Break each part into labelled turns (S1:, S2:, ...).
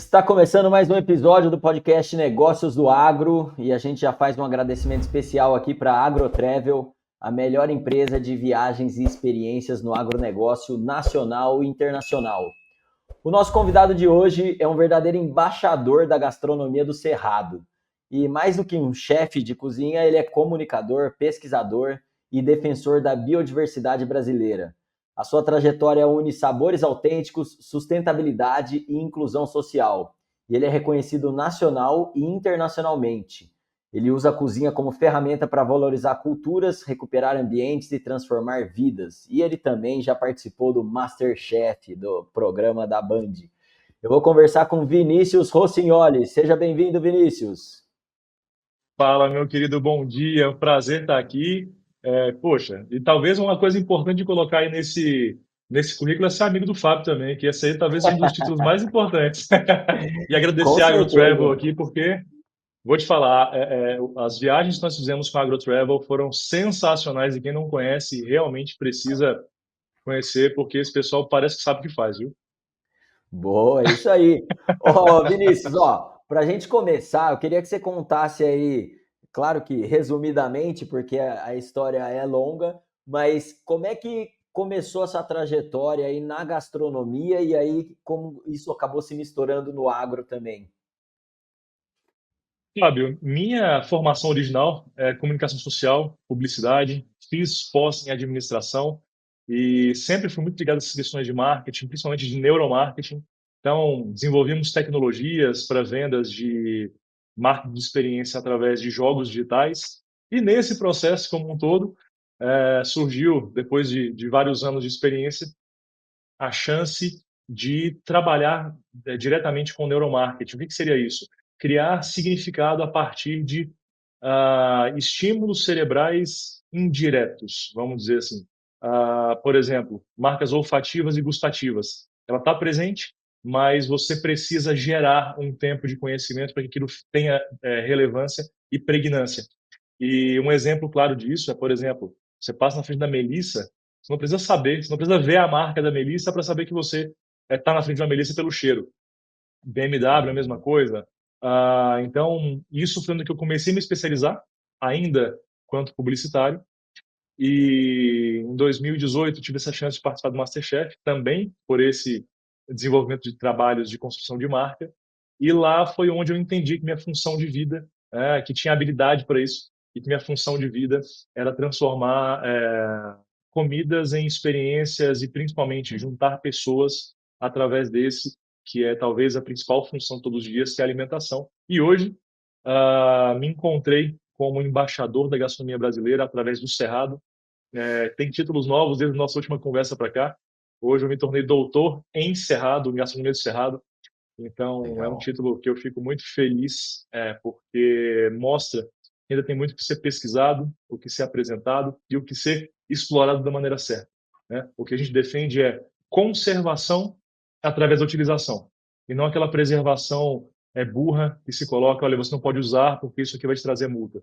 S1: está começando mais um episódio do podcast Negócios do Agro e a gente já faz um agradecimento especial aqui para a AgroTravel, a melhor empresa de viagens e experiências no agronegócio nacional e internacional. O nosso convidado de hoje é um verdadeiro embaixador da gastronomia do Cerrado. E mais do que um chefe de cozinha, ele é comunicador, pesquisador e defensor da biodiversidade brasileira. A sua trajetória une sabores autênticos, sustentabilidade e inclusão social. E ele é reconhecido nacional e internacionalmente. Ele usa a cozinha como ferramenta para valorizar culturas, recuperar ambientes e transformar vidas. E ele também já participou do MasterChef, do programa da Band. Eu vou conversar com Vinícius Rossignoli. Seja bem-vindo, Vinícius.
S2: Fala, meu querido, bom dia. É um prazer estar aqui. Poxa, e talvez uma coisa importante de colocar aí nesse currículo é ser amigo do Fábio também, que esse aí talvez seja um dos títulos mais importantes. E
S1: Com
S2: agradecer a AgroTravel
S1: certeza.
S2: aqui, porque, vou te falar, as viagens que nós fizemos com a AgroTravel foram sensacionais e quem não conhece realmente precisa conhecer, porque esse pessoal parece que sabe o que faz, viu?
S1: Boa, é isso aí. Ó, Vinícius, ó, para a gente começar, eu queria que você contasse aí, claro que resumidamente, porque a história é longa, mas como é que começou essa trajetória aí na gastronomia e aí como isso acabou se misturando no agro também?
S2: Fábio, minha formação original é comunicação social, publicidade, fiz pós em administração e sempre fui muito ligado a essas questões de marketing, principalmente de neuromarketing. Então, desenvolvimos tecnologias para vendas de marketing de experiência através de jogos digitais. E nesse processo como um todo, surgiu, depois de vários anos de experiência, a chance de trabalhar diretamente com neuromarketing. O que seria isso? Criar significado a partir de estímulos cerebrais indiretos, vamos dizer assim. Por exemplo, marcas olfativas e gustativas. Ela está presente, mas você precisa gerar um tempo de conhecimento para que aquilo tenha relevância e pregnância. E um exemplo claro disso é, por exemplo, você passa na frente da Melissa, você não precisa saber, você não precisa ver a marca da Melissa para saber que você está na frente da Melissa pelo cheiro. BMW, a mesma coisa. Então, isso foi no que eu comecei a me especializar, ainda quanto publicitário. E em 2018 tive essa chance de participar do MasterChef, também por esse desenvolvimento de trabalhos de construção de marca. E lá foi onde eu entendi que minha função de vida, que tinha habilidade para isso, e que minha função de vida era transformar comidas em experiências e principalmente juntar pessoas através desse, que é talvez a principal função todos os dias, que é a alimentação. E hoje me encontrei como embaixador da gastronomia brasileira através do Cerrado. Tem títulos novos desde a nossa última conversa para cá. Hoje eu me tornei doutor em Cerrado, em gastronomia do Cerrado. Então, é um
S1: Legal.
S2: título que eu fico muito feliz, porque mostra que ainda tem muito o que ser pesquisado, o que ser apresentado e o que ser explorado da maneira certa, né? O que a gente defende é conservação através da utilização, e não aquela preservação burra que se coloca, olha, você não pode usar porque isso aqui vai te trazer multa.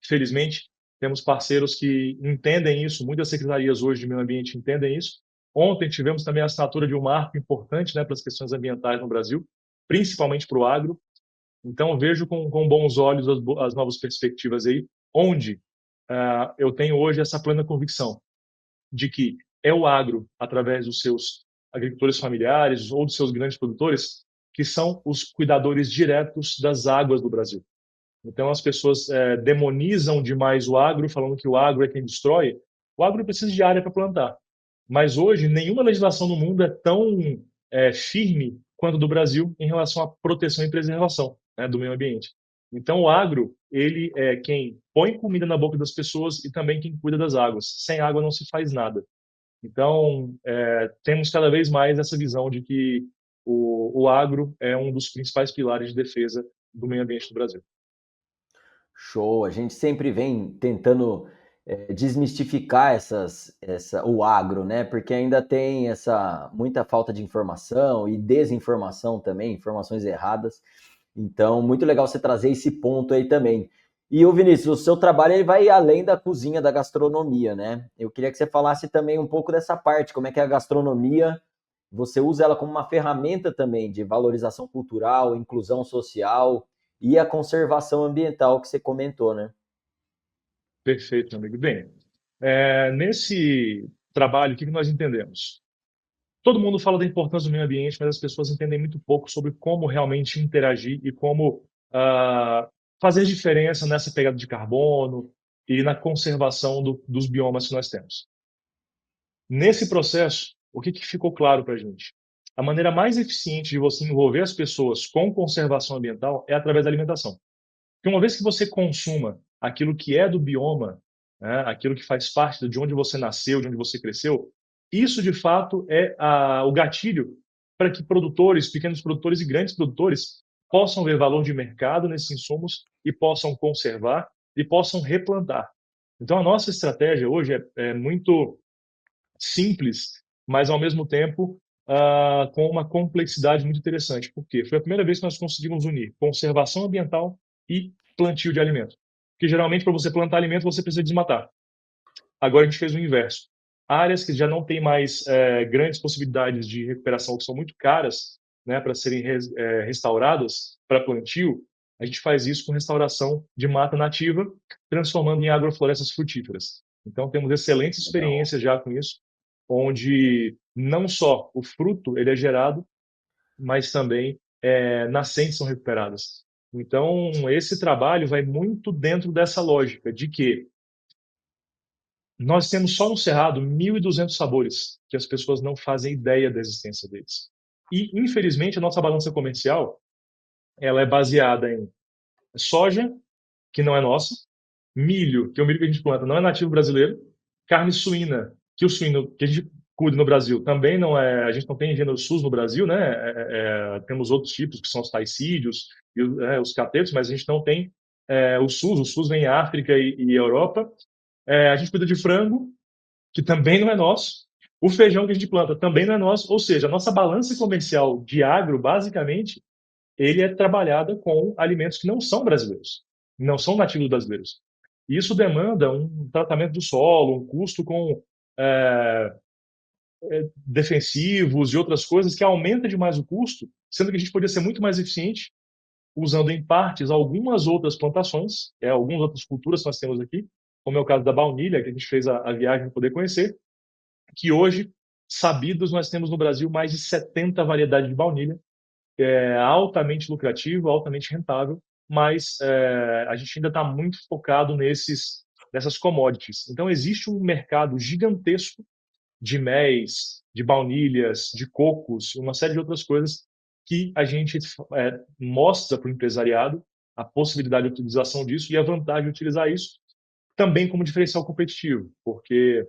S2: Felizmente, temos parceiros que entendem isso, muitas secretarias hoje de meio ambiente entendem isso. Ontem tivemos também a assinatura de um marco importante, né, para as questões ambientais no Brasil, principalmente para o agro. Então, vejo com bons olhos as novas perspectivas aí, onde eu tenho hoje essa plena convicção de que é o agro, através dos seus agricultores familiares ou dos seus grandes produtores, que são os cuidadores diretos das águas do Brasil. Então as pessoas demonizam demais o agro, falando que o agro é quem destrói. O agro precisa de área para plantar. Mas hoje nenhuma legislação no mundo é tão firme quanto a do Brasil em relação à proteção e preservação, né, do meio ambiente. Então o agro, ele é quem põe comida na boca das pessoas e também quem cuida das águas. Sem água não se faz nada. Então temos cada vez mais essa visão de que o agro é um dos principais pilares de defesa do meio ambiente do Brasil.
S1: Show. A gente sempre vem tentando desmistificar o agro, né? Porque ainda tem essa muita falta de informação e desinformação também, informações erradas. Então, muito legal você trazer esse ponto aí também. E o Vinícius, o seu trabalho ele vai além da cozinha, da gastronomia, né? Eu queria que você falasse também um pouco dessa parte, como é que a gastronomia você usa ela como uma ferramenta também de valorização cultural, inclusão social e a conservação ambiental que você comentou, né?
S2: Perfeito, meu amigo. Bem, nesse trabalho, o que que nós entendemos? Todo mundo fala da importância do meio ambiente, mas as pessoas entendem muito pouco sobre como realmente interagir e como fazer diferença nessa pegada de carbono e na conservação dos biomas que nós temos. Nesse processo, o que que ficou claro para a gente? A maneira mais eficiente de você envolver as pessoas com conservação ambiental é através da alimentação. Porque uma vez que você consuma aquilo que é do bioma, né, aquilo que faz parte de onde você nasceu, de onde você cresceu, isso de fato é o gatilho para que produtores, pequenos produtores e grandes produtores possam ver valor de mercado nesses insumos e possam conservar e possam replantar. Então a nossa estratégia hoje é muito simples, mas ao mesmo tempo com uma complexidade muito interessante. Por quê? Foi a primeira vez que nós conseguimos unir conservação ambiental e plantio de alimento. Porque geralmente para você plantar alimento você precisa desmatar. Agora a gente fez o inverso. Áreas que já não têm mais grandes possibilidades de recuperação, que são muito caras, né, para serem restauradas para plantio, a gente faz isso com restauração de mata nativa, transformando em agroflorestas frutíferas. Então temos excelentes
S1: Legal.
S2: experiências já com isso, onde não só o fruto ele é gerado, mas também nascentes são recuperadas. Então esse trabalho vai muito dentro dessa lógica de que nós temos só no Cerrado 1.200 sabores que as pessoas não fazem ideia da existência deles. E, infelizmente, a nossa balança comercial ela é baseada em soja, que não é nossa, milho, que é o milho que a gente planta, não é nativo brasileiro, carne suína, que o suíno que a gente cuida no Brasil também não é, a gente não tem gênero SUS no Brasil, né? Temos outros tipos, que são os taicídios e os catetos, mas a gente não tem o SUS vem em África e Europa. A gente cuida de frango, que também não é nosso. O feijão que a gente planta também não é nosso. Ou seja, a nossa balança comercial de agro, basicamente, ele é trabalhada com alimentos que não são brasileiros, não são nativos brasileiros. E isso demanda um tratamento do solo, um custo com é, defensivos e outras coisas que aumenta demais o custo, sendo que a gente poderia ser muito mais eficiente usando em partes algumas outras plantações, algumas outras culturas que nós temos aqui, como é o caso da baunilha, que a gente fez a viagem para poder conhecer, que hoje, sabidos, nós temos no Brasil mais de 70 variedades de baunilha, altamente lucrativo, altamente rentável, mas a gente ainda está muito focado nessas commodities. Então, existe um mercado gigantesco de méis, de baunilhas, de cocos, uma série de outras coisas que a gente mostra para o empresariado a possibilidade de utilização disso e a vantagem de utilizar isso também como diferencial competitivo, porque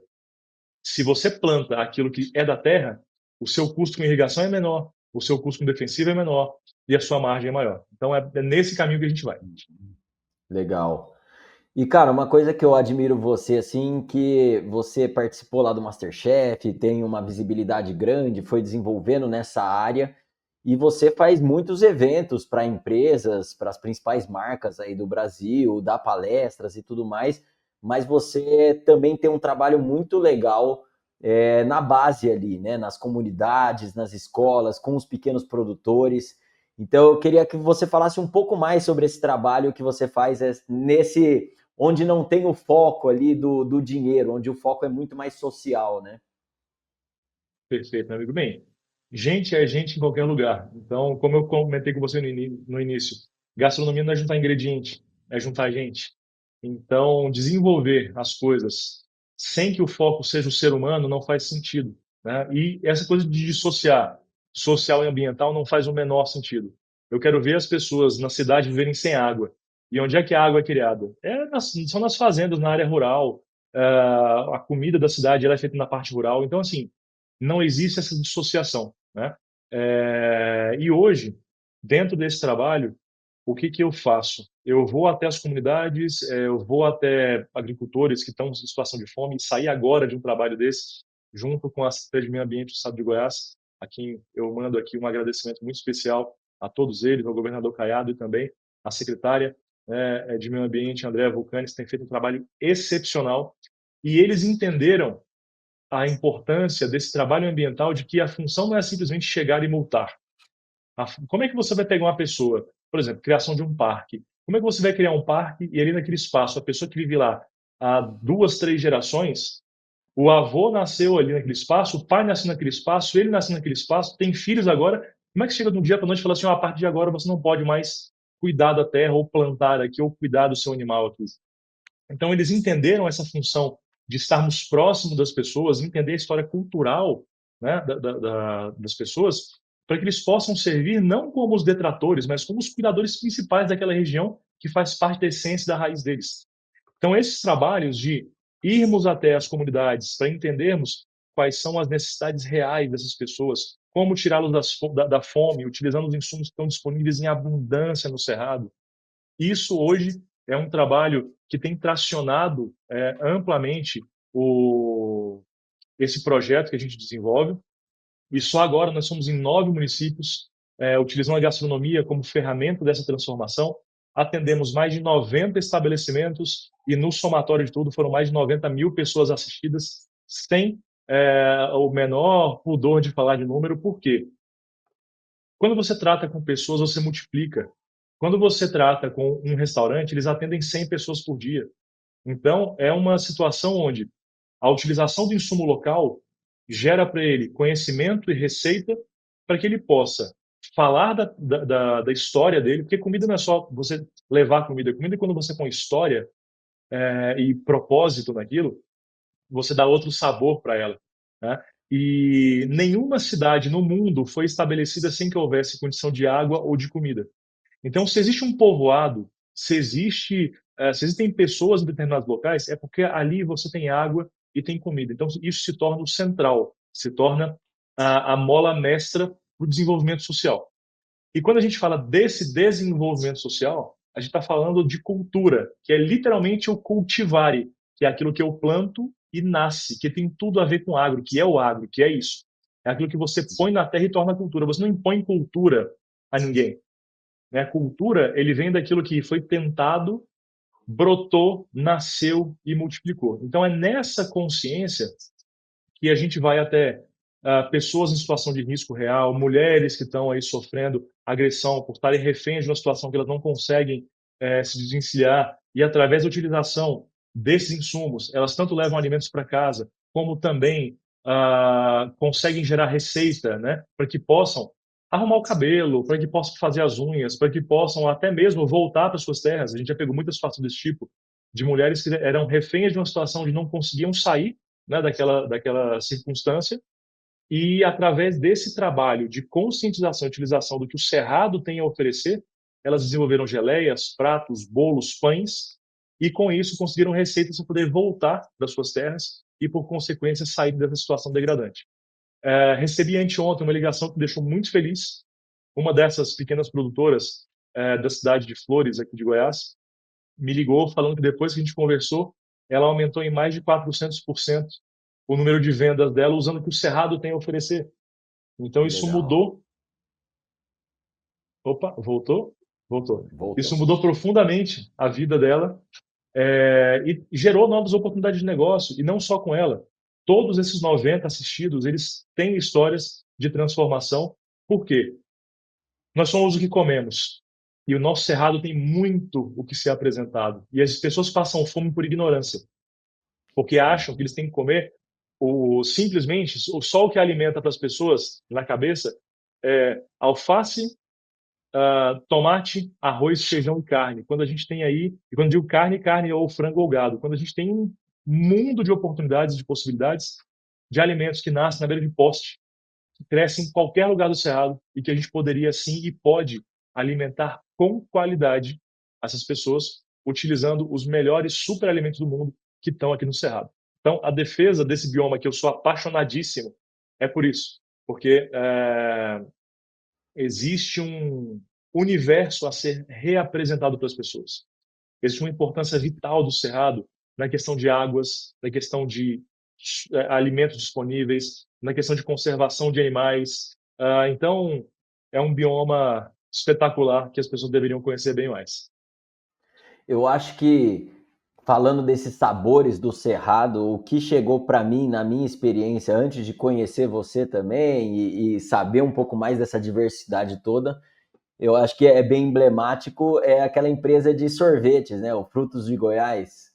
S2: se você planta aquilo que é da terra, o seu custo com irrigação é menor, o seu custo com defensivo é menor e a sua margem é maior. Então é nesse caminho que a gente vai.
S1: Legal. E, cara, uma coisa que eu admiro você, assim, que você participou lá do MasterChef, tem uma visibilidade grande, foi desenvolvendo nessa área, e você faz muitos eventos para empresas, para as principais marcas aí do Brasil, dá palestras e tudo mais, mas você também tem um trabalho muito legal na base ali, né? Nas comunidades, nas escolas, com os pequenos produtores. Então, eu queria que você falasse um pouco mais sobre esse trabalho que você faz nesse onde não tem o foco ali do dinheiro, onde o foco é muito mais social, né?
S2: Perfeito, meu amigo. Bem, gente é gente em qualquer lugar. Então, como eu comentei com você no início, gastronomia não é juntar ingrediente, é juntar gente. Então, desenvolver as coisas sem que o foco seja o ser humano não faz sentido, né? E essa coisa de dissociar social e ambiental não faz o menor sentido. Eu quero ver as pessoas na cidade viverem sem água. E onde é que a água é criada? São nas fazendas, na área rural. A comida da cidade ela é feita na parte rural. Então, assim, não existe essa dissociação, né? E hoje, dentro desse trabalho, o que que eu faço? Eu vou até as comunidades, eu vou até agricultores que estão em situação de fome, e sair agora de um trabalho desse, junto com a Secretaria de Meio Ambiente do Estado de Goiás, a quem eu mando aqui um agradecimento muito especial a todos eles, ao governador Caiado e também à secretária de Meio Ambiente, Andréa Vulcanes, tem feito um trabalho excepcional, e eles entenderam a importância desse trabalho ambiental, de que a função não é simplesmente chegar e multar. Como é que você vai pegar uma pessoa, por exemplo, criação de um parque? Como é que você vai criar um parque e ali naquele espaço, a pessoa que vive lá há 2, 3 gerações, o avô nasceu ali naquele espaço, o pai nasceu naquele espaço, ele nasceu naquele espaço, tem filhos agora. Como é que chega de um dia para noite e fala assim, a partir de agora você não pode mais cuidar da terra ou plantar aqui ou cuidar do seu animal aqui? Então eles entenderam essa função de estarmos próximos das pessoas, entender a história cultural, né, das pessoas, para que eles possam servir não como os detratores, mas como os cuidadores principais daquela região que faz parte da essência da raiz deles. Então, esses trabalhos de irmos até as comunidades para entendermos quais são as necessidades reais dessas pessoas, como tirá-los da fome, utilizando os insumos que estão disponíveis em abundância no Cerrado. Isso hoje é um trabalho que tem tracionado amplamente esse projeto que a gente desenvolve. E só agora nós somos em 9 municípios, utilizando a gastronomia como ferramenta dessa transformação. Atendemos mais de 90 estabelecimentos e no somatório de tudo foram mais de 90 mil pessoas assistidas, sem o menor pudor de falar de número. Por quê? Quando você trata com pessoas, você multiplica. Quando você trata com um restaurante, eles atendem 100 pessoas por dia. Então, é uma situação onde a utilização do insumo local gera para ele conhecimento e receita para que ele possa falar da história dele, porque comida não é só você levar comida. Comida, quando você põe história e propósito naquilo, você dá outro sabor para ela, né? E nenhuma cidade no mundo foi estabelecida sem que houvesse condição de água ou de comida. Então, se existe um povoado, se existem pessoas em determinados locais, é porque ali você tem água e tem comida. Então, isso se torna o central, se torna a mola mestra do desenvolvimento social. E quando a gente fala desse desenvolvimento social, a gente está falando de cultura, que é literalmente o cultivare, que é aquilo que eu planto e nasce, que tem tudo a ver com agro, que é o agro, que é isso. É aquilo que você põe na terra e torna cultura. Você não impõe cultura a ninguém, né? A cultura, ele vem daquilo que foi tentado, brotou, nasceu e multiplicou. Então é nessa consciência que a gente vai até pessoas em situação de risco real, mulheres que estão aí sofrendo agressão por estarem reféns de uma situação que elas não conseguem se desvencilhar, e através da utilização desses insumos, elas tanto levam alimentos para casa, como também conseguem gerar receita, né, para que possam arrumar o cabelo, para que possam fazer as unhas, para que possam até mesmo voltar para suas terras. A gente já pegou muitas situações desse tipo, de mulheres que eram reféns de uma situação de não conseguiam sair, né, daquela circunstância, e através desse trabalho de conscientização e utilização do que o Cerrado tem a oferecer, elas desenvolveram geleias, pratos, bolos, pães, e com isso conseguiram receitas para poder voltar das suas terras e, por consequência, sair dessa situação degradante. Recebi anteontem uma ligação que me deixou muito feliz. Uma dessas pequenas produtoras da cidade de Flores, aqui de Goiás, me ligou falando que depois que a gente conversou, ela aumentou em mais de 400% o número de vendas dela usando o que o Cerrado tem a oferecer. Então
S1: Que
S2: isso
S1: legal.
S2: mudou. Opa, voltou? Voltou. Isso
S1: Voltou.
S2: mudou profundamente a vida dela, e gerou novas oportunidades de negócio, e não só com ela. Todos esses 90 assistidos, eles têm histórias de transformação. Por quê? Nós somos o que comemos. E o nosso cerrado tem muito o que ser apresentado. E as pessoas passam fome por ignorância, porque acham que eles têm que comer simplesmente só o que alimenta para as pessoas na cabeça é alface, tomate, arroz, feijão e carne. Quando a gente tem aí, e quando eu digo carne, carne ou frango ou gado, quando a gente tem um mundo de oportunidades, de possibilidades de alimentos que nascem na beira de poste, que cresce em qualquer lugar do Cerrado e que a gente poderia sim e pode alimentar com qualidade essas pessoas utilizando os melhores superalimentos do mundo que estão aqui no Cerrado. Então, a defesa desse bioma que eu sou apaixonadíssimo é por isso, porque existe um universo a ser reapresentado para as pessoas. Existe uma importância vital do Cerrado na questão de águas, na questão de alimentos disponíveis, na questão de conservação de animais. Então, é um bioma espetacular que as pessoas deveriam conhecer bem mais.
S1: Eu acho que falando desses sabores do Cerrado, o que chegou para mim, na minha experiência, antes de conhecer você também e saber um pouco mais dessa diversidade toda, eu acho que é bem emblemático, é aquela empresa de sorvetes, né? O Frutos de Goiás,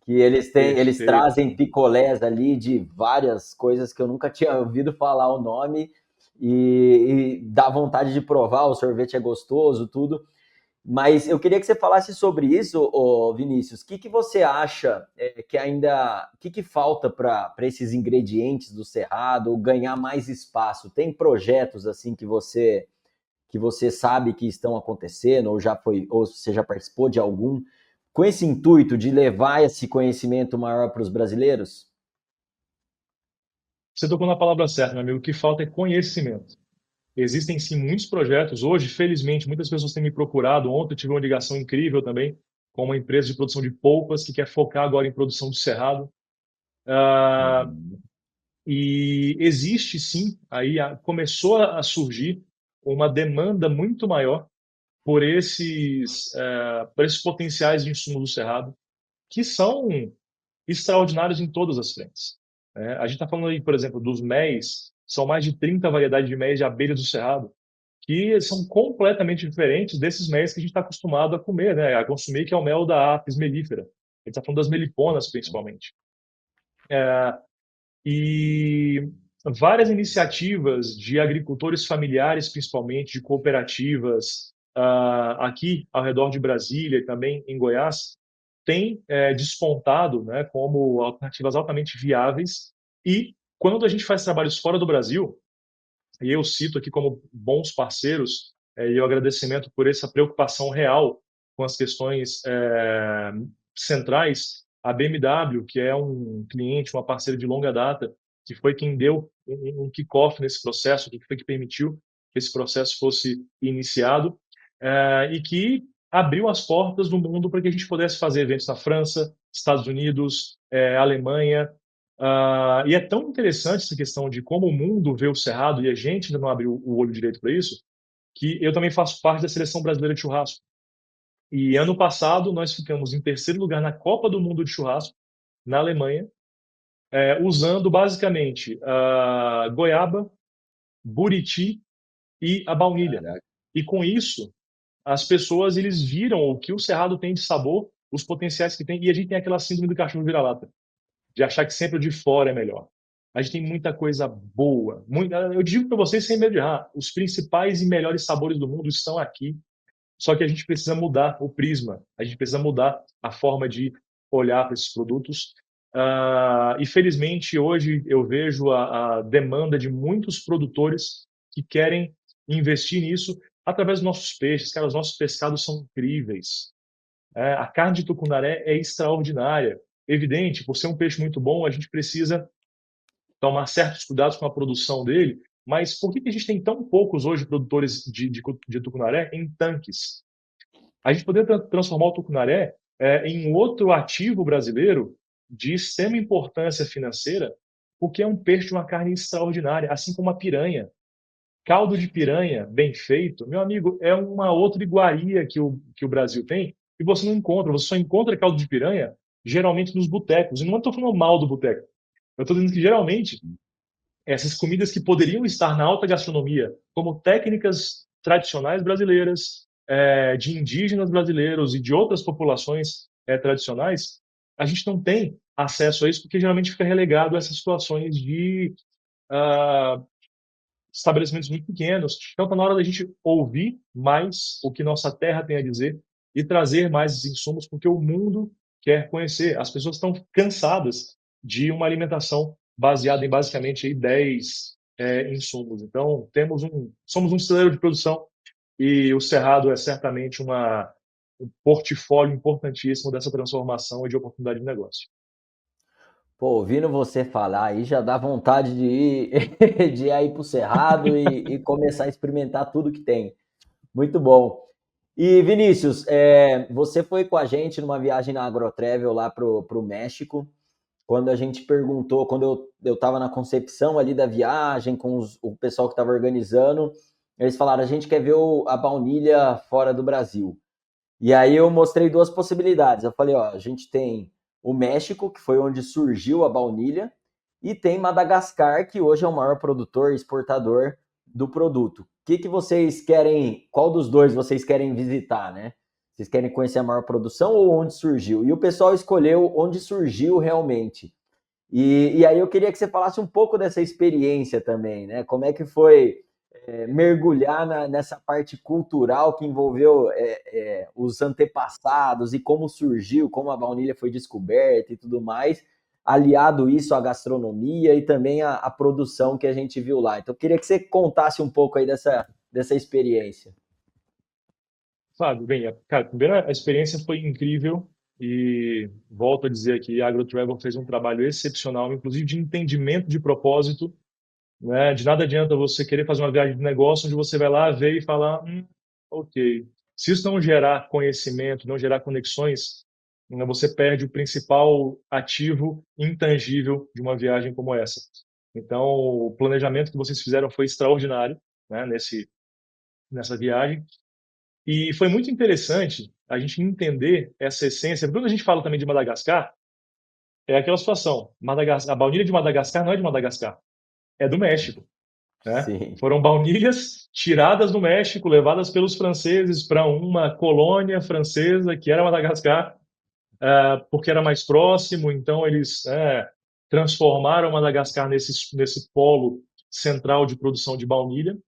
S1: que eles
S2: Perfeito.
S1: trazem picolés ali de várias coisas que eu nunca tinha ouvido falar o nome e dá vontade de provar, o sorvete é gostoso, tudo. Mas eu queria que você falasse sobre isso, ô Vinícius. O que, que você acha que ainda. O que, que falta para esses ingredientes do Cerrado ganhar mais espaço? Tem projetos assim que você sabe que estão acontecendo, ou já foi, ou você já participou de algum, com esse intuito de levar esse conhecimento maior para os brasileiros?
S2: Você tocou na palavra certa, meu amigo. O que falta é conhecimento. Existem sim muitos projetos. Hoje, felizmente, muitas pessoas têm me procurado. Ontem eu tive uma ligação incrível também com uma empresa de produção de polpas que quer focar agora em produção de cerrado. Ah,
S1: Uhum.
S2: e existe sim, aí começou a surgir uma demanda muito maior por esses potenciais de insumos do cerrado, que são extraordinários em todas as frentes. Né? A gente está falando aí, por exemplo, dos méis, são mais de 30 variedades de méis de abelha do cerrado, que são completamente diferentes desses méis que a gente está acostumado a comer, né? A consumir, que é o mel da Apis mellifera. A gente está falando das meliponas, principalmente. E várias iniciativas de agricultores familiares, principalmente, de cooperativas, aqui ao redor de Brasília e também em Goiás, têm despontado, né, como alternativas altamente viáveis. E quando a gente faz trabalhos fora do Brasil, e eu cito aqui como bons parceiros, e o agradecimento por essa preocupação real com as questões centrais, a BMW, que é um cliente, uma parceira de longa data, que foi quem deu um kick-off nesse processo, que foi que permitiu que esse processo fosse iniciado, e que abriu as portas do mundo para que a gente pudesse fazer eventos na França, Estados Unidos, Alemanha, e é tão interessante essa questão de como o mundo vê o Cerrado e a gente ainda não abriu o olho direito para isso, que eu também faço parte da seleção brasileira de churrasco. E ano passado nós ficamos em terceiro lugar na Copa do Mundo de Churrasco, na Alemanha, usando basicamente a goiaba, buriti e a baunilha.
S1: Caraca.
S2: E com isso, as pessoas eles viram o que o Cerrado tem de sabor, os potenciais que tem, e a gente tem aquela síndrome do cachorro vira-lata de achar que sempre o de fora é melhor. A gente tem muita coisa boa. Eu digo para vocês sem medo de errar, os principais e melhores sabores do mundo estão aqui. Só que a gente precisa mudar o prisma, a gente precisa mudar a forma de olhar para esses produtos. E felizmente hoje eu vejo a demanda de muitos produtores que querem investir nisso através dos nossos peixes. Cara, os nossos pescados são incríveis. A carne de tucunaré é extraordinária. Evidente, por ser um peixe muito bom, a gente precisa tomar certos cuidados com a produção dele, mas por que a gente tem tão poucos hoje produtores de tucunaré em tanques? A gente poderia transformar o tucunaré em um outro ativo brasileiro de extrema importância financeira, porque é um peixe de uma carne extraordinária, assim como a piranha. Caldo de piranha bem feito, meu amigo, é uma outra iguaria que o Brasil tem e você não encontra. Você só encontra caldo de piranha geralmente nos botecos. E não estou falando mal do boteco. Eu estou dizendo que geralmente essas comidas que poderiam estar na alta gastronomia, como técnicas tradicionais brasileiras, de indígenas brasileiros e de outras populações tradicionais, a gente não tem acesso a isso porque geralmente fica relegado a essas situações de ah, estabelecimentos muito pequenos. Então, está na hora da gente ouvir mais o que nossa terra tem a dizer e trazer mais esses insumos, porque o mundo quer conhecer. As pessoas estão cansadas de uma alimentação baseada em basicamente aí 10 insumos. Então, somos um celeiro de produção e o Cerrado é certamente um portfólio importantíssimo dessa transformação e de oportunidade de negócio.
S1: Pô, ouvindo você falar aí já dá vontade de ir, de ir aí pro Cerrado e começar a experimentar tudo que tem. Muito bom. E Vinícius, você foi com a gente numa viagem na Agrotravel lá pro México. Quando a gente perguntou, quando eu estava na concepção ali da viagem, com o pessoal que estava organizando, eles falaram: a gente quer ver a baunilha fora do Brasil. E aí eu mostrei duas possibilidades. Eu falei: ó, a gente tem o México, que foi onde surgiu a baunilha, e tem Madagascar, que hoje é o maior produtor e exportador do produto. O que vocês querem, qual dos dois vocês querem visitar, né? Vocês querem conhecer a maior produção ou onde surgiu? E o pessoal escolheu onde surgiu realmente. E aí eu queria que você falasse um pouco dessa experiência também, né? Como é que foi mergulhar nessa parte cultural que envolveu os antepassados e como surgiu, como a baunilha foi descoberta e tudo mais, aliado isso à gastronomia e também à produção que a gente viu lá. Então eu queria que você contasse um pouco aí dessa experiência.
S2: Fábio, bem, cara, primeiro a experiência foi incrível e volto a dizer que a AgroTravel fez um trabalho excepcional, inclusive de entendimento de propósito, né? De nada adianta você querer fazer uma viagem de negócio onde você vai lá ver e falar, ok. Se isso não gerar conhecimento, não gerar conexões, né, você perde o principal ativo intangível de uma viagem como essa. Então, o planejamento que vocês fizeram foi extraordinário, né, nessa viagem. E foi muito interessante a gente entender essa essência. Quando a gente fala também de Madagascar, é aquela situação. A baunilha de Madagascar não é de Madagascar, é do México, né?
S1: Sim,
S2: Foram baunilhas tiradas do México, levadas pelos franceses para uma colônia francesa que era Madagascar, porque era mais próximo. Então eles transformaram Madagascar nesse polo central de produção de baunilha.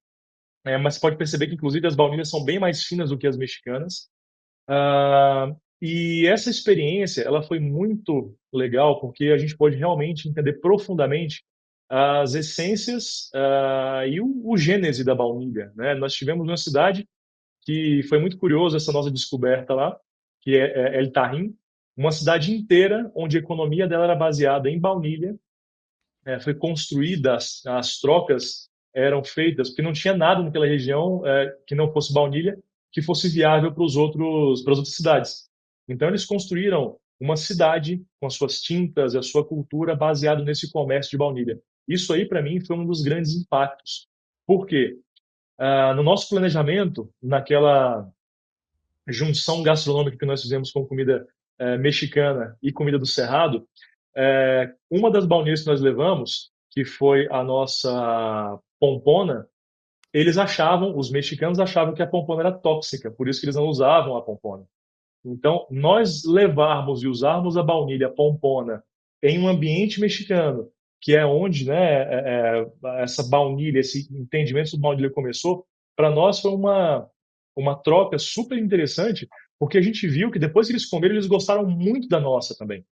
S2: Mas você pode perceber que inclusive as baunilhas são bem mais finas do que as mexicanas. E essa experiência, ela foi muito legal porque a gente pode realmente entender profundamente as essências e o gênese da baunilha, né? Nós tivemos uma cidade que foi muito curioso essa nossa descoberta lá, que é El Tajín, uma cidade inteira onde a economia dela era baseada em baunilha, foi construída, as trocas eram feitas, porque não tinha nada naquela região que não fosse baunilha, que fosse viável para as outras cidades. Então eles construíram uma cidade com as suas tintas, a sua cultura baseado nesse comércio de baunilha. Isso aí para mim foi um dos grandes impactos. Por quê? No nosso planejamento, naquela junção gastronômica que nós fizemos com comida mexicana e comida do Cerrado, uma das baunilhas que nós levamos, que foi a nossa pompona, os mexicanos achavam que a pompona era tóxica, por isso que eles não usavam a pompona. Então, nós levarmos e usarmos a baunilha pompona em um ambiente mexicano, que é onde, né, essa baunilha, esse entendimento sobre baunilha começou, para nós foi uma troca super interessante, porque a gente viu que depois que eles comeram, eles gostaram muito da nossa também.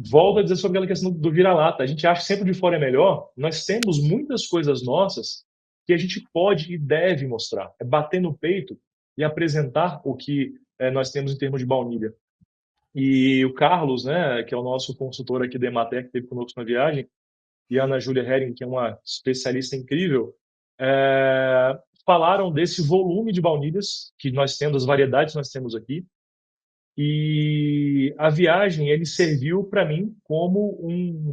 S2: Volto a dizer sobre aquela questão do vira-lata. A gente acha que sempre de fora é melhor. Nós temos muitas coisas nossas que a gente pode e deve mostrar. É bater no peito e apresentar o que nós temos em termos de baunilha. E o Carlos, né, que é o nosso consultor aqui da Emater, que esteve conosco na viagem, e a Ana Júlia Hering, que é uma especialista incrível, falaram desse volume de baunilhas que nós temos, as variedades que nós temos aqui, e a viagem ele serviu para mim como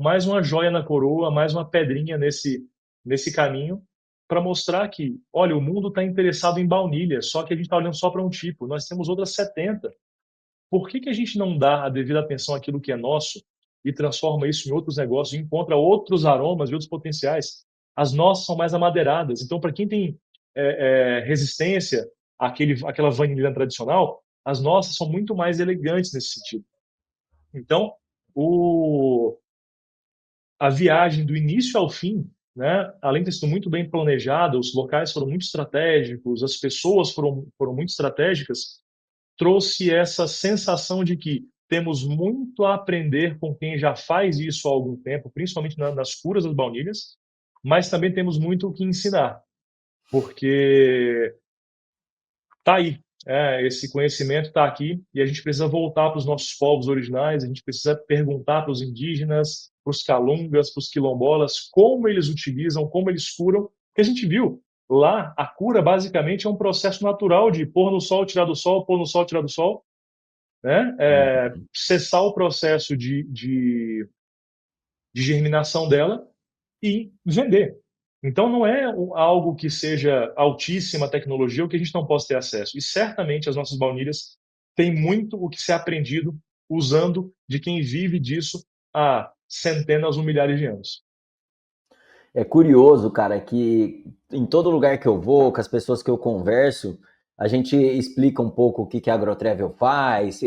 S2: mais uma joia na coroa, mais uma pedrinha nesse caminho, para mostrar que, olha, o mundo está interessado em baunilha, só que a gente está olhando só para um tipo. Nós temos outras 70. Por que a gente não dá a devida atenção àquilo que é nosso e transforma isso em outros negócios, e encontra outros aromas e outros potenciais? As nossas são mais amadeiradas. Então, para quem tem resistência àquela vanilha tradicional, as nossas são muito mais elegantes nesse sentido. Então, a viagem do início ao fim, né, além de ter sido muito bem planejada, os locais foram muito estratégicos, as pessoas foram muito estratégicas, trouxe essa sensação de que temos muito a aprender com quem já faz isso há algum tempo, principalmente nas curas das baunilhas, mas também temos muito o que ensinar, porque tá aí. Esse conhecimento está aqui e a gente precisa voltar para os nossos povos originais, a gente precisa perguntar para os indígenas, para os calungas, para os quilombolas, como eles utilizam, como eles curam, porque a gente viu lá, a cura basicamente é um processo natural de pôr no sol, tirar do sol, pôr no sol, tirar do sol, né? Cessar o processo de germinação dela e vender. Então, não é algo que seja altíssima tecnologia ou que a gente não possa ter acesso. E certamente as nossas baunilhas têm muito o que ser aprendido usando de quem vive disso há centenas ou milhares de anos.
S1: É curioso, cara, que em todo lugar que eu vou, com as pessoas que eu converso, a gente explica um pouco o que que a Agrotravel faz,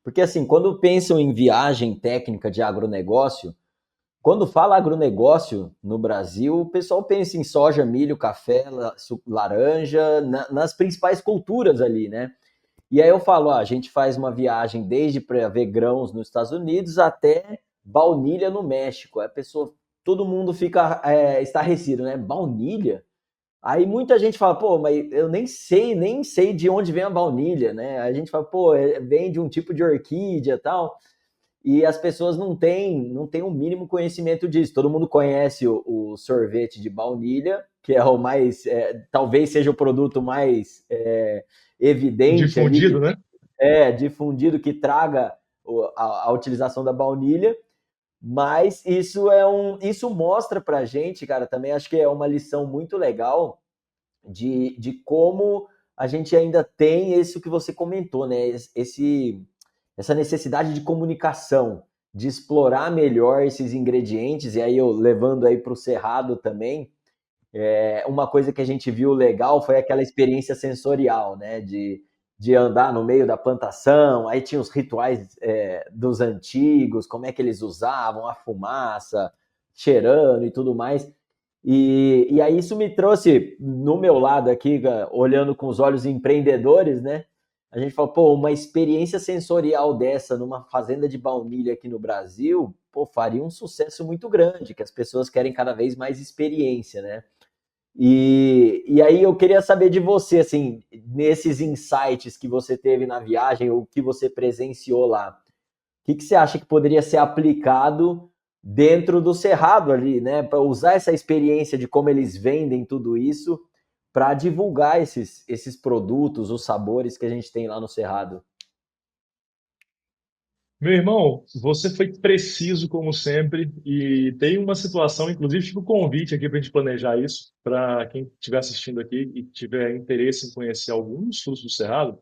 S1: porque assim, quando pensam em viagem técnica de agronegócio, quando fala agronegócio no Brasil, o pessoal pensa em soja, milho, café, laranja, nas principais culturas ali, né? E aí eu falo, a gente faz uma viagem desde para ver grãos nos Estados Unidos até baunilha no México. Aí a pessoa, todo mundo fica estarrecido, né? Baunilha? Aí muita gente fala, pô, mas eu nem sei de onde vem a baunilha, né? A gente fala, pô, vem de um tipo de orquídea e tal. E as pessoas não têm o mínimo conhecimento disso. Todo mundo conhece o sorvete de baunilha, que é o mais, talvez seja o produto mais evidente ali,
S2: Difundido,
S1: que
S2: né?
S1: difundido, que traga a utilização da baunilha. Mas isso mostra pra gente, cara, também acho que é uma lição muito legal de como a gente ainda tem isso que você comentou, né? Essa necessidade de comunicação, de explorar melhor esses ingredientes, e aí eu levando aí para o Cerrado também, uma coisa que a gente viu legal foi aquela experiência sensorial, né? De andar no meio da plantação, aí tinha os rituais dos antigos, como é que eles usavam a fumaça, cheirando e tudo mais. E aí isso me trouxe, no meu lado aqui, olhando com os olhos empreendedores, né? A gente falou, pô, uma experiência sensorial dessa numa fazenda de baunilha aqui no Brasil, pô, faria um sucesso muito grande, que as pessoas querem cada vez mais experiência, né? E aí eu queria saber de você, assim, nesses insights que você teve na viagem, ou que você presenciou lá, que você acha que poderia ser aplicado dentro do Cerrado ali, né? Para usar essa experiência de como eles vendem tudo isso para divulgar esses produtos, os sabores que a gente tem lá no Cerrado.
S2: Meu irmão, você foi preciso como sempre e tem uma situação, inclusive fica o convite aqui para a gente planejar isso, para quem estiver assistindo aqui e tiver interesse em conhecer alguns frutos do Cerrado,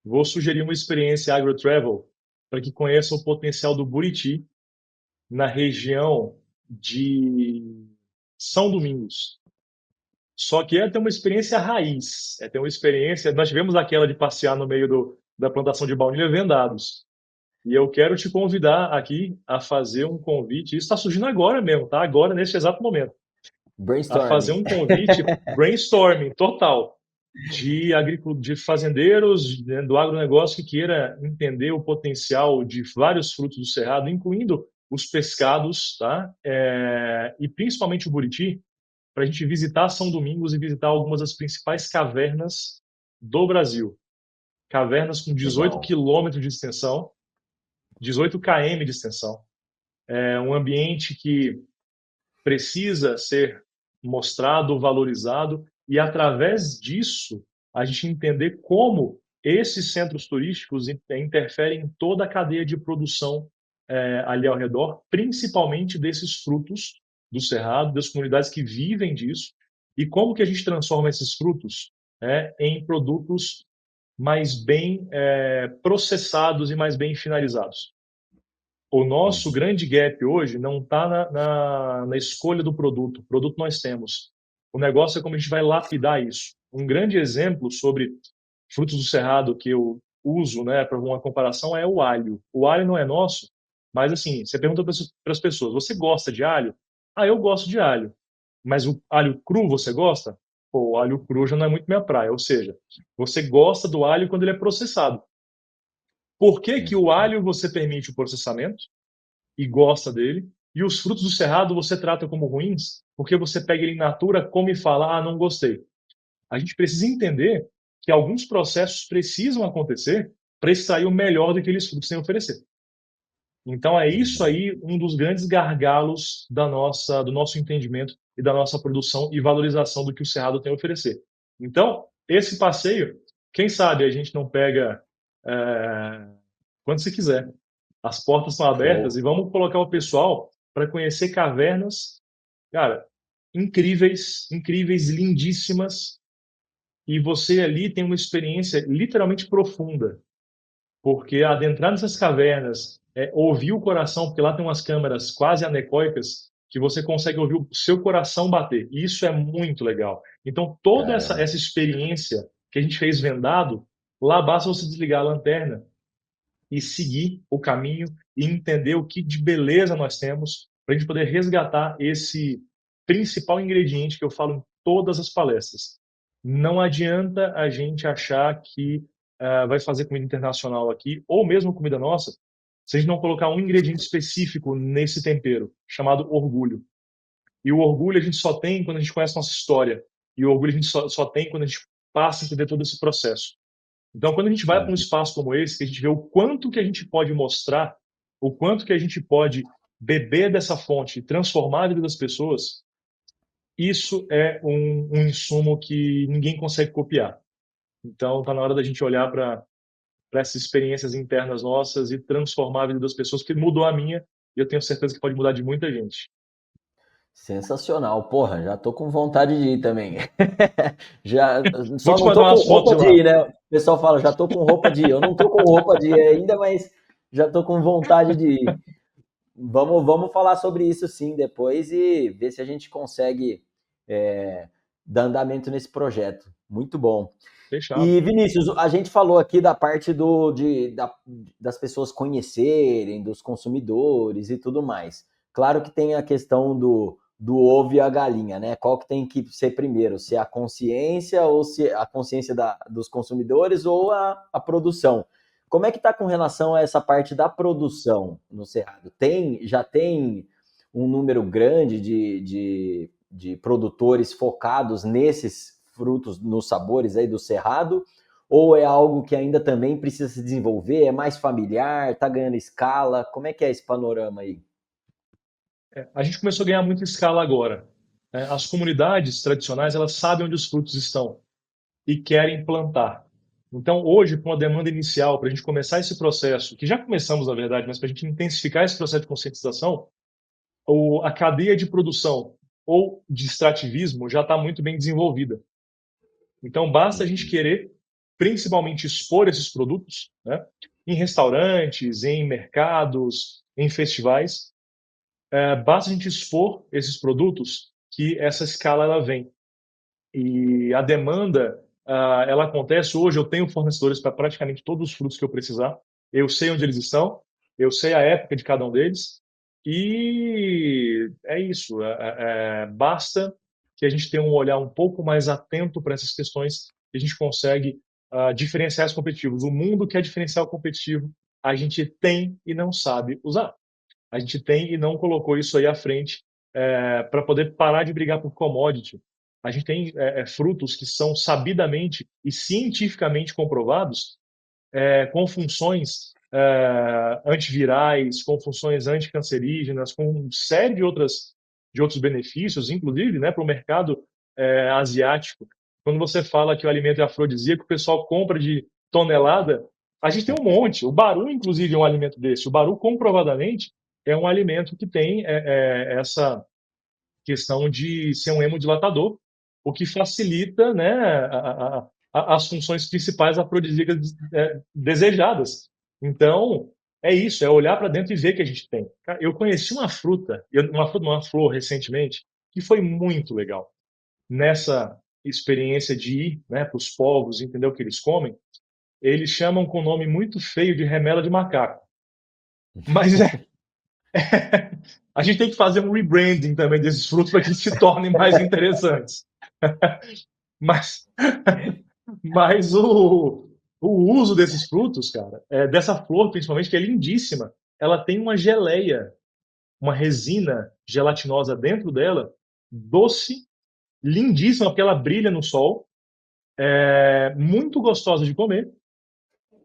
S2: vou sugerir uma experiência agrotravel para que conheça o potencial do Buriti na região de São Domingos. Só que é ter uma experiência raiz, é ter uma experiência. Nós tivemos aquela de passear no meio da plantação de baunilha vendados. E eu quero te convidar aqui a fazer um convite. Isso está surgindo agora mesmo, tá? Agora, neste exato momento. A fazer
S1: Brainstorming.
S2: um convite brainstorming total de fazendeiros, né, do agronegócio que queira entender o potencial de vários frutos do cerrado, incluindo os pescados, tá? E principalmente o buriti, para a gente visitar São Domingos e visitar algumas das principais cavernas do Brasil. Cavernas com 18
S1: Legal.
S2: quilômetros de extensão, 18 km de extensão. É um ambiente que precisa ser mostrado, valorizado, e através disso a gente entender como esses centros turísticos interferem em toda a cadeia de produção ali ao redor, principalmente desses frutos do cerrado, das comunidades que vivem disso, e como que a gente transforma esses frutos em produtos mais bem processados e mais bem finalizados. O nosso
S1: Uhum.
S2: grande gap hoje não está na escolha do produto. O produto nós temos. O negócio é como a gente vai lapidar isso. Um grande exemplo sobre frutos do cerrado que eu uso, né, para uma comparação é o alho. O alho não é nosso, mas assim, você pergunta para as pessoas: você gosta de alho? Ah, eu gosto de alho. Mas o alho cru você gosta? Pô, o alho cru já não é muito minha praia. Ou seja, você gosta do alho quando ele é processado. Por que que o alho você permite o processamento e gosta dele, e os frutos do cerrado você trata como ruins, porque você pega ele in natura, come e fala, ah, não gostei. A gente precisa entender que alguns processos precisam acontecer para extrair o melhor daqueles frutos sem oferecer. Então é isso
S1: Legal.
S2: aí um dos grandes gargalos do nosso entendimento e da nossa produção e valorização do que o cerrado tem a oferecer. Então esse passeio, quem sabe a gente não pega quando você quiser. As portas estão abertas
S1: Show.
S2: e vamos colocar o pessoal para conhecer cavernas, cara, incríveis, incríveis, lindíssimas. E você ali tem uma experiência literalmente profunda. porque adentrar nessas cavernas, ouvir o coração, porque lá tem umas câmeras quase anecoicas que você consegue ouvir o seu coração bater. E isso é muito legal. Então, toda
S1: Caramba.
S2: essa experiência que a gente fez vendado, lá basta você desligar a lanterna e seguir o caminho e entender o que de beleza nós temos para a gente poder resgatar esse principal ingrediente que eu falo em todas as palestras. Não adianta a gente achar que vai fazer comida internacional aqui, ou mesmo comida nossa, se a gente não colocar um ingrediente específico nesse tempero, chamado orgulho. E o orgulho a gente só tem quando a gente conhece nossa história. E o orgulho a gente só tem quando a gente passa a entender todo esse processo. Então, quando a gente vai para um
S1: Uhum.
S2: espaço como esse, que a gente vê o quanto que a gente pode mostrar, o quanto que a gente pode beber dessa fonte e transformar a vida das pessoas, isso é um insumo que ninguém consegue copiar. Então, está na hora da gente olhar para essas experiências internas nossas e transformar a vida das pessoas, que mudou a minha, e eu tenho certeza que pode mudar de muita gente.
S1: Sensacional, porra, já tô com vontade de ir também. Já,
S2: Vou
S1: só
S2: te
S1: não
S2: mandar
S1: tô com
S2: umas fotos
S1: roupa
S2: de
S1: de
S2: lá.
S1: ir, né? O pessoal fala, já tô com roupa de ir. Eu não tô com roupa de ir ainda, mas já tô com vontade de ir. Vamos falar sobre isso sim depois e ver se a gente consegue dar andamento nesse projeto. Muito bom.
S2: Fechado.
S1: E Vinícius, a gente falou aqui da parte das pessoas conhecerem, dos consumidores e tudo mais. Claro que tem a questão do ovo e a galinha, né? Qual que tem que ser primeiro? Se é a consciência ou se a consciência dos consumidores ou a produção. Como é que está com relação a essa parte da produção no Cerrado? Já tem um número grande de produtores focados nesses frutos, nos sabores aí do Cerrado? Ou é algo que ainda também precisa se desenvolver? É mais familiar? Está ganhando escala? Como é que é esse panorama aí?
S2: A gente começou a ganhar muita escala agora. As comunidades tradicionais, elas sabem onde os frutos estão e querem plantar. Então, hoje, com a demanda inicial, para a gente começar esse processo, que já começamos, na verdade, mas para a gente intensificar esse processo de conscientização, a cadeia de produção ou de extrativismo já está muito bem desenvolvida. Então, basta a gente querer, principalmente, expor esses produtos, né, em restaurantes, em mercados, em festivais. Basta a gente expor esses produtos que essa escala ela vem. E a demanda, ela acontece hoje. Eu tenho fornecedores para praticamente todos os frutos que eu precisar. Eu sei onde eles estão, eu sei a época de cada um deles. E é isso. Basta que a gente tenha um olhar um pouco mais atento para essas questões e a gente consegue diferenciais competitivos. O mundo quer diferencial competitivo, a gente tem e não sabe usar. A gente tem e não colocou isso aí à frente para poder parar de brigar por commodity. A gente tem frutos que são sabidamente e cientificamente comprovados com funções antivirais, com funções anticancerígenas, com uma série de outros benefícios, inclusive para o mercado asiático. Quando você fala que o alimento é afrodisíaco, o pessoal compra de tonelada. A gente tem um monte. O baru, inclusive, é um alimento desse. O baru, comprovadamente, é um alimento que tem essa questão de ser um hemodilatador, o que facilita, né, as funções principais afrodisíacas desejadas. Então, é isso, é olhar para dentro e ver que a gente tem. Cara, eu conheci uma flor recentemente, que foi muito legal. Nessa experiência de ir, né, para os povos, entender o que eles comem, eles chamam com um nome muito feio de remela de macaco. Mas a gente tem que fazer um rebranding também desses frutos para que eles se tornem mais interessantes. Mas, mas o uso desses frutos, cara, dessa flor principalmente, que é lindíssima, ela tem uma geleia, uma resina gelatinosa dentro dela, doce, lindíssima, porque ela brilha no sol, muito gostosa de comer,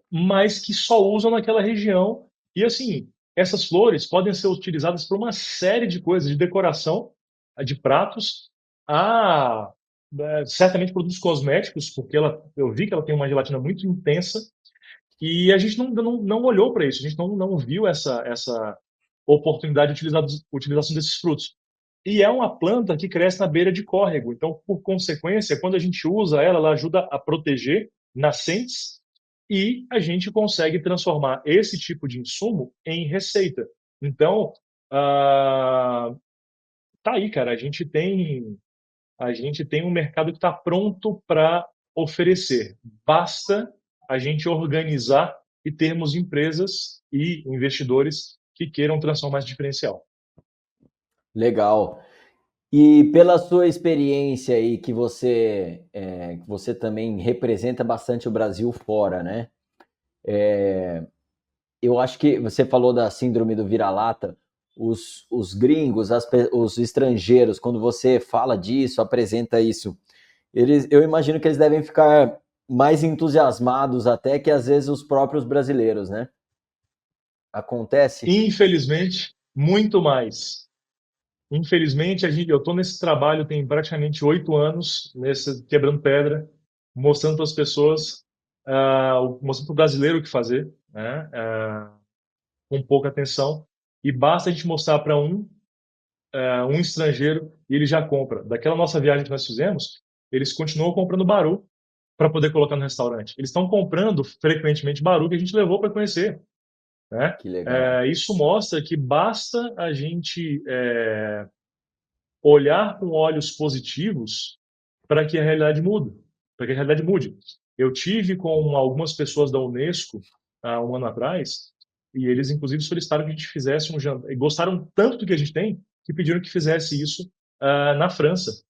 S2: mas que só usam naquela região. E assim, essas flores podem ser utilizadas para uma série de coisas, de decoração, de pratos, a certamente produtos cosméticos, porque eu vi que ela tem uma gelatina muito intensa e a gente não olhou para isso, a gente não viu essa oportunidade de utilização desses frutos. E é uma planta que cresce na beira de córrego, então, por consequência, quando a gente usa ela, ela ajuda a proteger nascentes e a gente consegue transformar esse tipo de insumo em receita. Então, tá aí, cara, a gente tem um mercado que está pronto para oferecer. Basta a gente organizar e termos empresas e investidores que queiram transformar esse diferencial.
S1: Legal. E pela sua experiência aí, que você também representa bastante o Brasil fora, né? Eu acho que você falou da síndrome do vira-lata. Os gringos, os estrangeiros, quando você fala disso, apresenta isso, eu imagino que eles devem ficar mais entusiasmados até que às vezes os próprios brasileiros, né? Acontece?
S2: Infelizmente, muito mais. Infelizmente, eu estou nesse trabalho tem praticamente 8 anos, quebrando pedra, mostrando para as pessoas, mostrando para o brasileiro o que fazer, né? Com pouca atenção. E basta a gente mostrar para um estrangeiro e ele já compra. Daquela nossa viagem que nós fizemos, eles continuam comprando baru para poder colocar no restaurante. Eles estão comprando frequentemente baru que a gente levou para conhecer, né?
S1: Que legal.
S2: Isso mostra que basta a gente olhar com olhos positivos para que a realidade mude, para que a realidade mude. Eu tive com algumas pessoas da Unesco há um ano atrás e eles inclusive solicitaram que a gente fizesse um jantar, e gostaram tanto do que a gente tem que pediram que fizesse isso na França,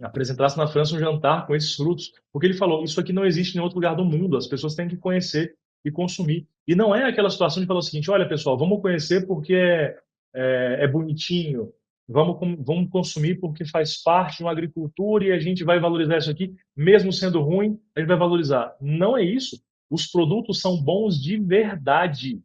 S2: apresentasse na França um jantar com esses frutos, porque ele falou, isso aqui não existe em outro lugar do mundo, as pessoas têm que conhecer e consumir. E não é aquela situação de falar o seguinte, olha pessoal, vamos conhecer porque é bonitinho, vamos consumir porque faz parte de uma agricultura e a gente vai valorizar isso aqui, mesmo sendo ruim, a gente vai valorizar. Não é isso. Os produtos são bons de verdade.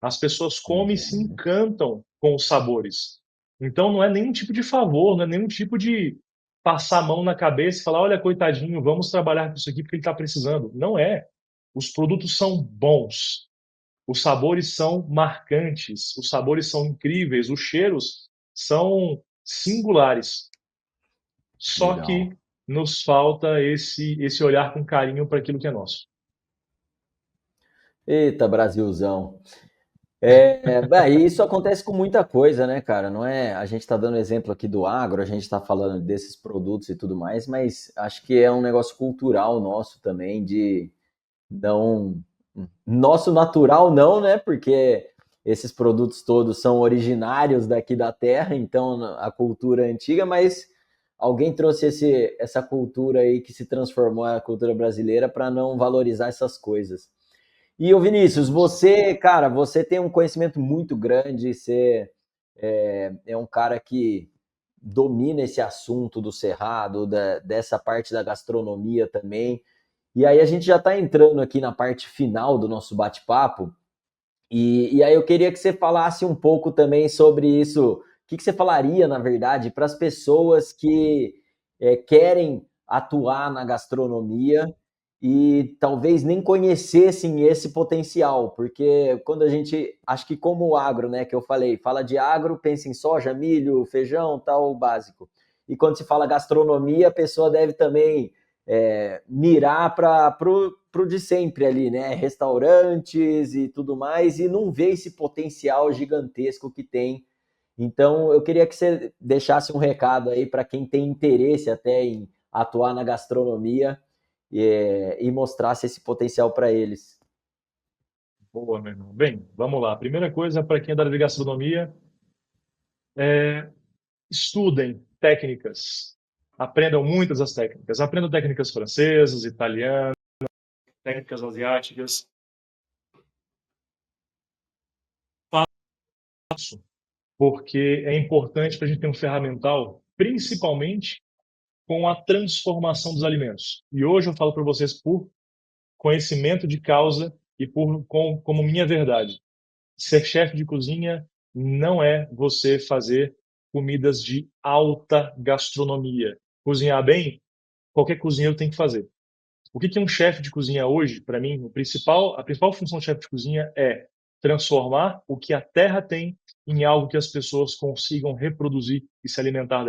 S2: As pessoas comem e se
S1: Uhum.
S2: encantam com os sabores. Então não é nenhum tipo de favor, não é nenhum tipo de passar a mão na cabeça e falar, olha, coitadinho, vamos trabalhar com isso aqui porque ele está precisando. Não é. Os produtos são bons, os sabores são marcantes, os sabores são incríveis, os cheiros são singulares. Só
S1: Legal.
S2: que nos falta esse olhar com carinho para aquilo que é nosso.
S1: Eita, Brasilzão. Isso acontece com muita coisa, né, cara? Não é? A gente está dando exemplo aqui do agro, a gente está falando desses produtos e tudo mais, mas acho que é um negócio cultural nosso também de não, nosso natural não, né? Porque esses produtos todos são originários daqui da terra, então a cultura é antiga, mas alguém trouxe essa cultura aí que se transformou a cultura brasileira para não valorizar essas coisas. E o Vinícius, você, cara, você tem um conhecimento muito grande, você é um cara que domina esse assunto do cerrado, dessa parte da gastronomia também. E aí a gente já está entrando aqui na parte final do nosso bate-papo, e aí eu queria que você falasse um pouco também sobre isso. O que você falaria, na verdade, para as pessoas que querem atuar na gastronomia e talvez nem conhecessem esse potencial? Porque quando a gente, acho que como o agro, né, que eu falei, fala de agro, pensa em soja, milho, feijão, tal, o básico. E quando se fala gastronomia, a pessoa deve também mirar para pro de sempre ali, né? Restaurantes e tudo mais, e não ver esse potencial gigantesco que tem. Então, eu queria que você deixasse um recado aí para quem tem interesse até em atuar na gastronomia e mostrasse esse potencial para eles.
S2: Boa, meu irmão. Bem, vamos lá. Primeira coisa, para quem é da área de gastronomia, é, estudem técnicas. Aprendam muitas das técnicas. Aprendam técnicas francesas, italianas, técnicas asiáticas. Faço, porque é importante para a gente ter um ferramental, principalmente com a transformação dos alimentos. E hoje eu falo para vocês por conhecimento de causa e como minha verdade. Ser chefe de cozinha não é você fazer comidas de alta gastronomia. Cozinhar bem, qualquer cozinheiro tem que fazer. O que é um chefe de cozinha hoje, para mim, a principal função do chefe de cozinha é transformar o que a terra tem em algo que as pessoas consigam reproduzir e se alimentar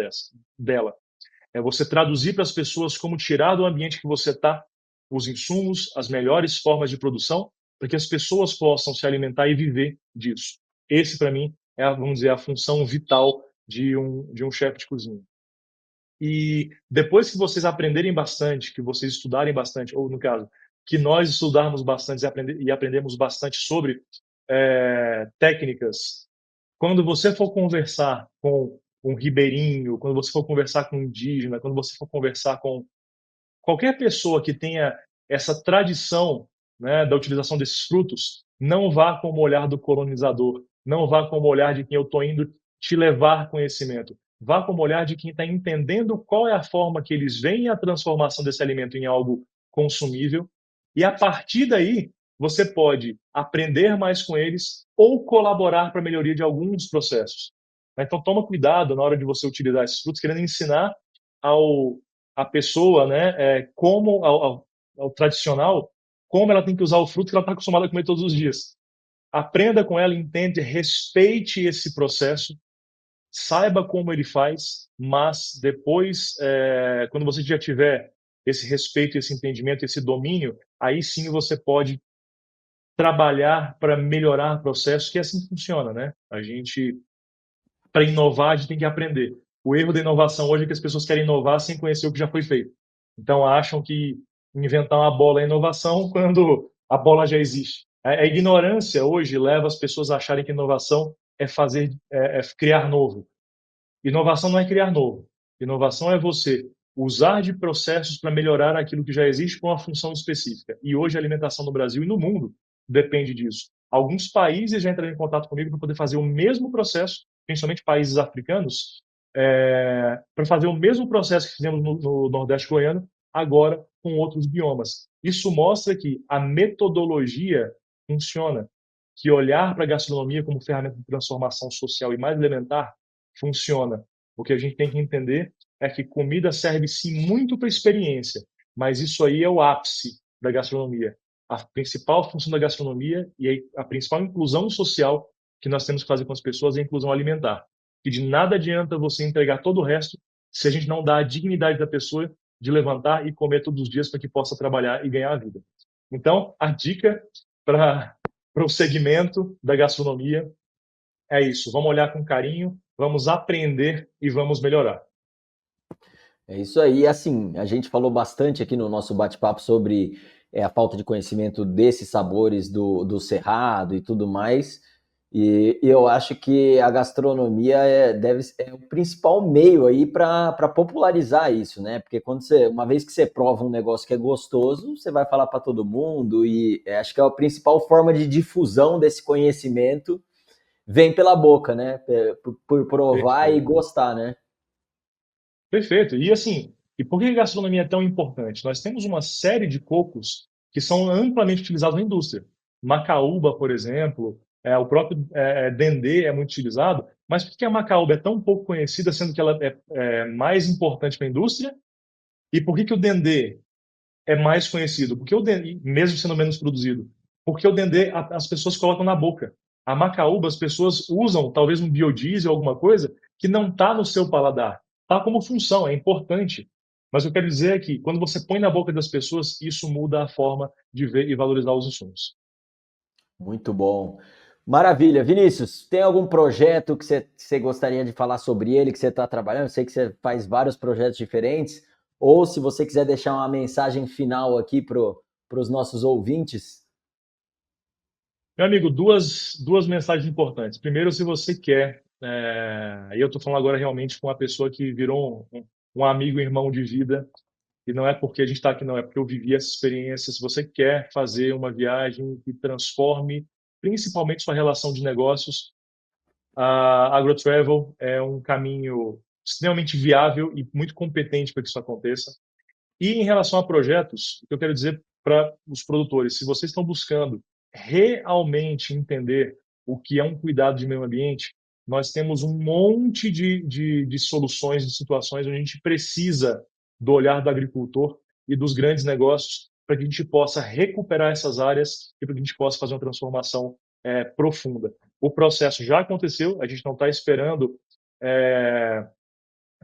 S2: dela. É você traduzir para as pessoas como tirar do ambiente que você está os insumos, as melhores formas de produção, para que as pessoas possam se alimentar e viver disso. Esse, para mim, é, vamos dizer, a função vital de um chefe de cozinha. E depois que vocês aprenderem bastante, que vocês estudarem bastante, ou no caso, que nós estudarmos bastante e aprendemos bastante sobre técnicas, quando você for conversar com um ribeirinho, quando você for conversar com um indígena, quando você for conversar com qualquer pessoa que tenha essa tradição, né, da utilização desses frutos, não vá com o olhar do colonizador, não vá com o olhar de quem eu estou indo te levar conhecimento. Vá com o olhar de quem está entendendo qual é a forma que eles veem a transformação desse alimento em algo consumível. E a partir daí, você pode aprender mais com eles ou colaborar para a melhoria de alguns processos. Então, toma cuidado na hora de você utilizar esses frutos, querendo ensinar ao a pessoa, né, como ao tradicional, como ela tem que usar o fruto que ela está acostumada a comer todos os dias. Aprenda com ela, entende, respeite esse processo, saiba como ele faz, mas depois, quando você já tiver esse respeito, esse entendimento, esse domínio, aí sim você pode trabalhar para melhorar o processo, que é assim que funciona, né? A gente, para inovar, a gente tem que aprender. O erro da inovação hoje é que as pessoas querem inovar sem conhecer o que já foi feito. Então acham que inventar uma bola é inovação quando a bola já existe. A ignorância hoje leva as pessoas a acharem que inovação é criar novo. Inovação não é criar novo. Inovação é você usar de processos para melhorar aquilo que já existe com uma função específica. E hoje a alimentação no Brasil e no mundo depende disso. Alguns países já entraram em contato comigo para poder fazer o mesmo processo, principalmente países africanos, para fazer o mesmo processo que fizemos no Nordeste goiano, agora com outros biomas. Isso mostra que a metodologia funciona, que olhar para a gastronomia como ferramenta de transformação social e mais elementar funciona. O que a gente tem que entender é que comida serve sim muito para experiência, mas isso aí é o ápice da gastronomia. A principal função da gastronomia e a principal inclusão social que nós temos que fazer com as pessoas é a inclusão alimentar. E de nada adianta você entregar todo o resto se a gente não dá a dignidade da pessoa de levantar e comer todos os dias para que possa trabalhar e ganhar a vida. Então, a dica para o segmento da gastronomia é isso. Vamos olhar com carinho, vamos aprender e vamos melhorar.
S1: É isso aí. Assim, a gente falou bastante aqui no nosso bate-papo sobre a falta de conhecimento desses sabores do Cerrado e tudo mais. E eu acho que a gastronomia é o principal meio aí para popularizar isso, né? Porque uma vez que você prova um negócio que é gostoso, você vai falar para todo mundo e acho que é a principal forma de difusão desse conhecimento vem pela boca, né? Por provar e
S2: Perfeito.
S1: gostar, né?
S2: Perfeito. E assim, e por que a gastronomia é tão importante? Nós temos uma série de cocos que são amplamente utilizados na indústria. Macaúba, por exemplo, o próprio dendê é muito utilizado. Mas por que a macaúba é tão pouco conhecida, sendo que ela é mais importante para a indústria? E por que o dendê é mais conhecido? Porque o dendê, mesmo sendo menos produzido, porque o dendê as pessoas colocam na boca. A macaúba as pessoas usam talvez um biodiesel, alguma coisa que não está no seu paladar. Está como função, é importante. Mas eu quero dizer é que quando você põe na boca das pessoas, isso muda a forma de ver e valorizar os insumos.
S1: Muito bom. Maravilha. Vinícius, tem algum projeto que você gostaria de falar sobre ele, que você está trabalhando? Eu sei que você faz vários projetos diferentes. Ou se você quiser deixar uma mensagem final aqui para os nossos ouvintes.
S2: Meu amigo, duas mensagens importantes. Primeiro, se você quer, e eu estou falando agora realmente com uma pessoa que virou um amigo e irmão de vida. E não é porque a gente está aqui, não, é porque eu vivi essa experiência. Se você quer fazer uma viagem que transforme principalmente sua relação de negócios, a AgroTravel é um caminho extremamente viável e muito competente para que isso aconteça. E em relação a projetos, o que eu quero dizer para os produtores, se vocês estão buscando realmente entender o que é um cuidado de meio ambiente, nós temos um monte de soluções, de situações onde a gente precisa do olhar do agricultor e dos grandes negócios para que a gente possa recuperar essas áreas e para que a gente possa fazer uma transformação profunda. O processo já aconteceu, a gente não está esperando é,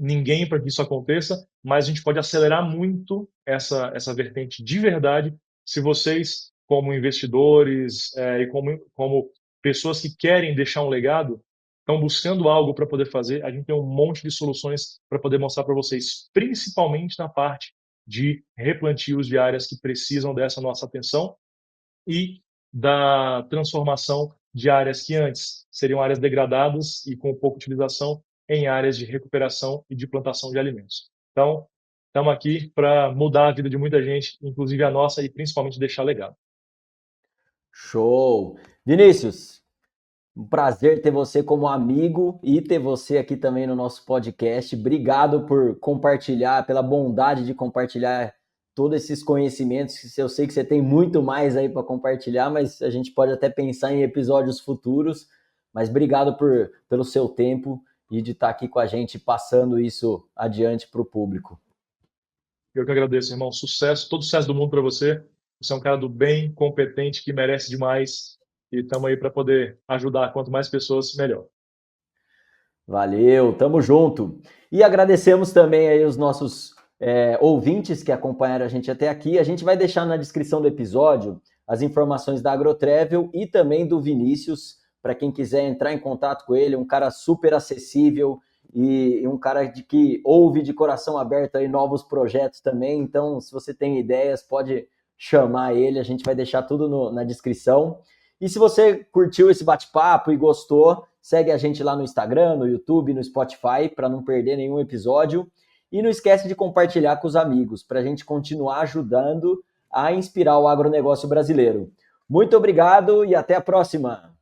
S2: ninguém para que isso aconteça, mas a gente pode acelerar muito essa vertente de verdade se vocês, como investidores e como pessoas que querem deixar um legado, estão buscando algo para poder fazer. A gente tem um monte de soluções para poder mostrar para vocês, principalmente na parte de replantios de áreas que precisam dessa nossa atenção e da transformação de áreas que antes seriam áreas degradadas e com pouca utilização em áreas de recuperação e de plantação de alimentos. Então, estamos aqui para mudar a vida de muita gente, inclusive a nossa, e principalmente deixar legado.
S1: Show! Vinícius, um prazer ter você como amigo e ter você aqui também no nosso podcast. Obrigado por compartilhar, pela bondade de compartilhar todos esses conhecimentos. Eu sei que você tem muito mais aí para compartilhar, mas a gente pode até pensar em episódios futuros. Mas obrigado pelo seu tempo e de estar aqui com a gente passando isso adiante para o público.
S2: Eu que agradeço, irmão. Sucesso, todo sucesso do mundo para você. Você é um cara do bem, competente, que merece demais. E estamos aí para poder ajudar. Quanto mais pessoas, melhor.
S1: Valeu, tamo junto. E agradecemos também aí os nossos ouvintes que acompanharam a gente até aqui. A gente vai deixar na descrição do episódio as informações da Agrotravel e também do Vinícius, para quem quiser entrar em contato com ele, um cara super acessível e um cara que ouve de coração aberto aí novos projetos também. Então, se você tem ideias, pode chamar ele, a gente vai deixar tudo na descrição. E se você curtiu esse bate-papo e gostou, segue a gente lá no Instagram, no YouTube, no Spotify, para não perder nenhum episódio. E não esquece de compartilhar com os amigos, para a gente continuar ajudando a inspirar o agronegócio brasileiro. Muito obrigado e até a próxima!